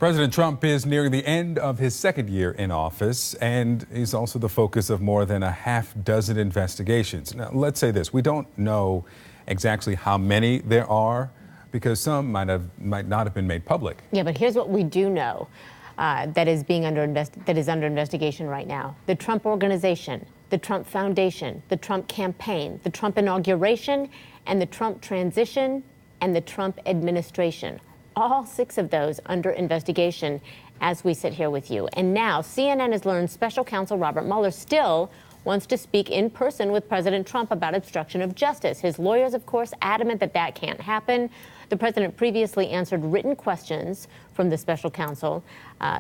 President Trump is nearing the end of his second year in office, and he's also the focus of more than a half dozen investigations. Now, let's say this. We don't know exactly how many there are because some might not have been made public. Yeah, but here's what we do know that is under investigation right now. The Trump Organization, the Trump Foundation, the Trump Campaign, the Trump Inauguration, and the Trump Transition, and the Trump Administration. All 6 of those under investigation as we sit here with you. And now CNN has learned special counsel Robert Mueller still wants to speak in person with President Trump about obstruction of justice. His lawyers, of course, adamant that that can't happen. The president previously answered written questions from the special counsel.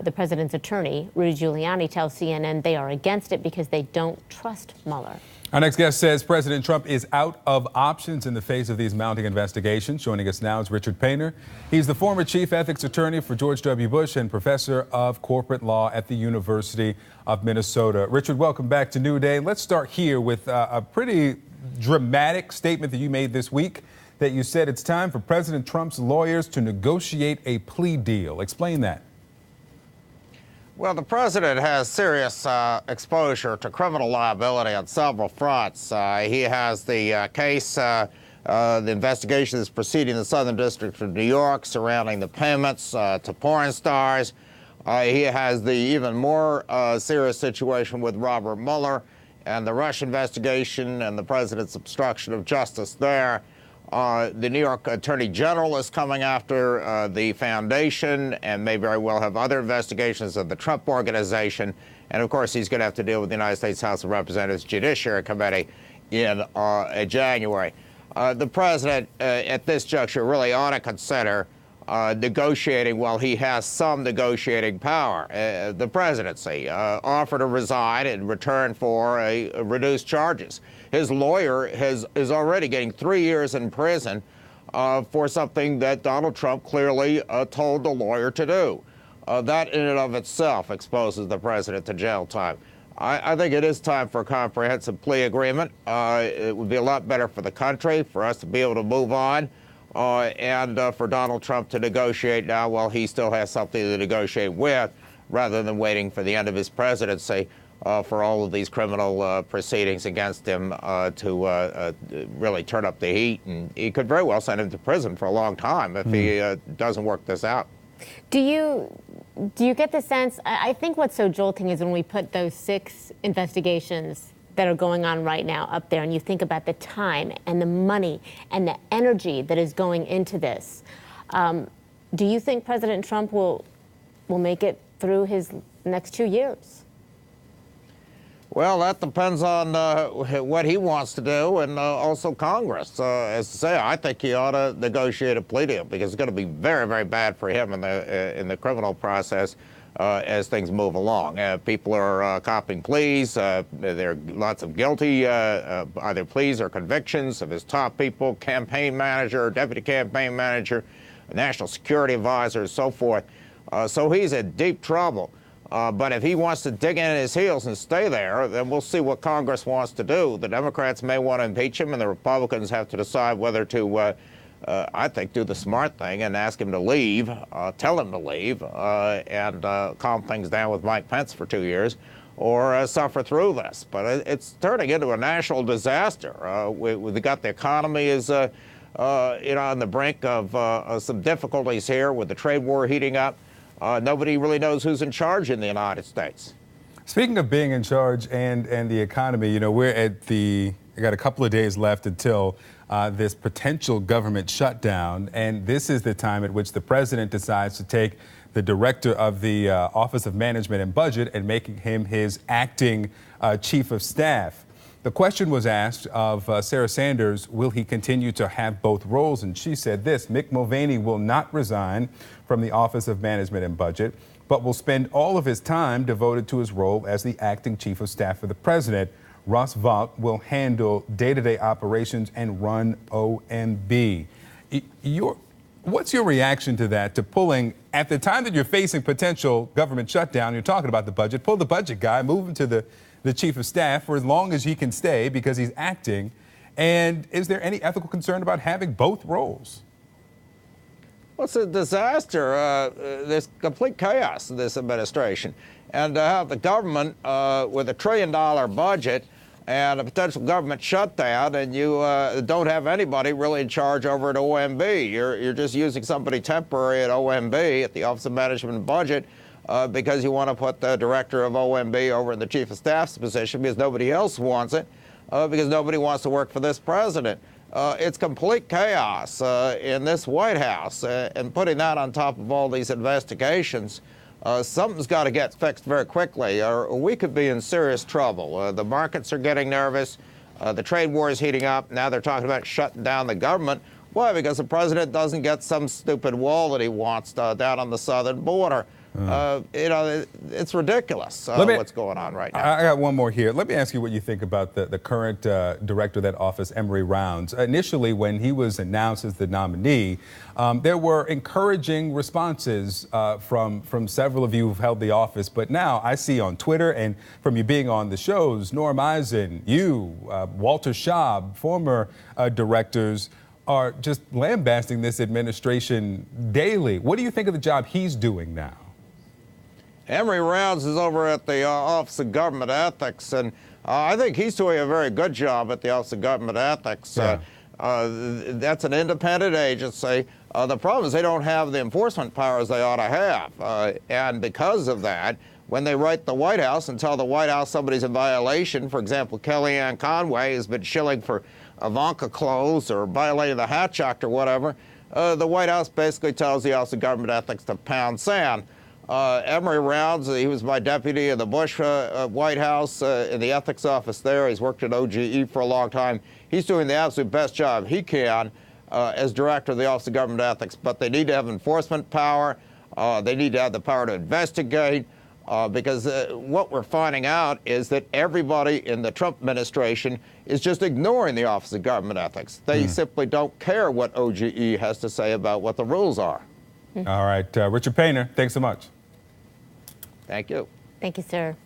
The president's attorney, Rudy Giuliani, tells CNN they are against it because they don't trust Mueller. Our next guest says President Trump is out of options in the face of these mounting investigations. Joining us now is Richard Painter. He's the former chief ethics attorney for George W. Bush and professor of corporate law at the University of Minnesota. Richard, welcome back to New Day. Let's start here with a pretty dramatic statement that you made this week, that you said it's time for President Trump's lawyers to negotiate a plea deal. Explain that. Well, the president has serious exposure to criminal liability on several fronts. He has the case, the investigation that's proceeding in the Southern District of New York surrounding the payments to porn stars. He has the even more serious situation with Robert Mueller and the Russia investigation and the president's obstruction of justice there. The New York Attorney General is coming after the foundation and may very well have other investigations of the Trump Organization. And of course, he's going to have to deal with the United States House of Representatives Judiciary Committee in January. The president, at this juncture, really ought to consider negotiating while he has some negotiating power. The presidency offered to resign in return for reduced charges. His lawyer is already getting 3 years in prison for something that Donald Trump clearly told the lawyer to do. That in and of itself exposes the president to jail time. I think it is time for a comprehensive plea agreement. It would be a lot better for the country, for us to be able to move on, and for Donald Trump to negotiate now while he still has something to negotiate with, rather than waiting for the end of his presidency for all of these criminal proceedings against him to really turn up the heat. And he could very well send him to prison for a long time if he doesn't work this out. Do you get the sense, I think what's so jolting is when we put those 6 investigations that are going on right now up there, and you think about the time and the money and the energy that is going into this. Do you think President Trump will make it through his next 2 years? Well, that depends on what he wants to do, and also Congress. As I say, I think he ought to negotiate a plea deal because it's going to be very, very bad for him in the criminal process as things move along. People are copping pleas. There are lots of guilty either pleas or convictions of his top people, campaign manager, deputy campaign manager, national security advisor, so forth. So he's in deep trouble. But if he wants to dig in his heels and stay there, then we'll see what Congress wants to do. The Democrats may want to impeach him, and the Republicans have to decide whether to, I think, do the smart thing and ask him to leave, tell him to leave, and calm things down with Mike Pence for 2 years, or suffer through this. But it's turning into a national disaster. We've got the economy is on the brink of some difficulties here with the trade war heating up. Nobody really knows who's in charge in the United States. Speaking of being in charge and the economy, you know, we're got a couple of days left until this potential government shutdown. And this is the time at which the president decides to take the director of the Office of Management and Budget and making him his acting chief of staff. The question was asked of Sarah Sanders, will he continue to have both roles? And she said this: Mick Mulvaney will not resign from the Office of Management and Budget, but will spend all of his time devoted to his role as the acting chief of staff for the president. Ross Vought will handle day-to-day operations and run OMB. What's your reaction to that, to pulling, at the time that you're facing potential government shutdown, you're talking about the budget, pull the budget guy, move him to the chief of staff for as long as he can stay because he's acting? And is there any ethical concern about having both roles? Well, it's a disaster. There's complete chaos in this administration. And to have the government with a $1 trillion budget and a potential government shutdown, and you don't have anybody really in charge over at OMB. You're just using somebody temporary at OMB, at the Office of Management and Budget, because you want to put the director of OMB over in the chief of staff's position because nobody else wants it, because nobody wants to work for this president. It's complete chaos in this White House, and putting that on top of all these investigations, something's got to get fixed very quickly, or we could be in serious trouble. The markets are getting nervous. The trade war is heating up. Now they're talking about shutting down the government. Why? Because the president doesn't get some stupid wall that he wants down on the southern border. It's ridiculous what's going on right now. I got one more here. Let me ask you what you think about the current director of that office, Emory Rounds. Initially, when he was announced as the nominee, there were encouraging responses from several of you who've held the office. But now I see on Twitter and from you being on the shows, Norm Eisen, you, Walter Schaub, former directors, are just lambasting this administration daily. What do you think of the job he's doing now? Emory Rounds is over at the Office of Government Ethics, and I think he's doing a very good job at the Office of Government Ethics. Yeah. That's an independent agency. The problem is they don't have the enforcement powers they ought to have, and because of that, when they write the White House and tell the White House somebody's in violation, for example, Kellyanne Conway has been shilling for Ivanka clothes or violating the Hatch Act or whatever, the White House basically tells the Office of Government Ethics to pound sand. Emory Rounds, he was my deputy in the Bush White House in the ethics office there. He's worked at OGE for a long time. He's doing the absolute best job he can as director of the Office of Government Ethics, but they need to have enforcement power. They need to have the power to investigate, because what we're finding out is that everybody in the Trump administration is just ignoring the Office of Government Ethics. They simply don't care what OGE has to say about what the rules are. All right, Richard Painter, thanks so much. Thank you. Thank you, sir.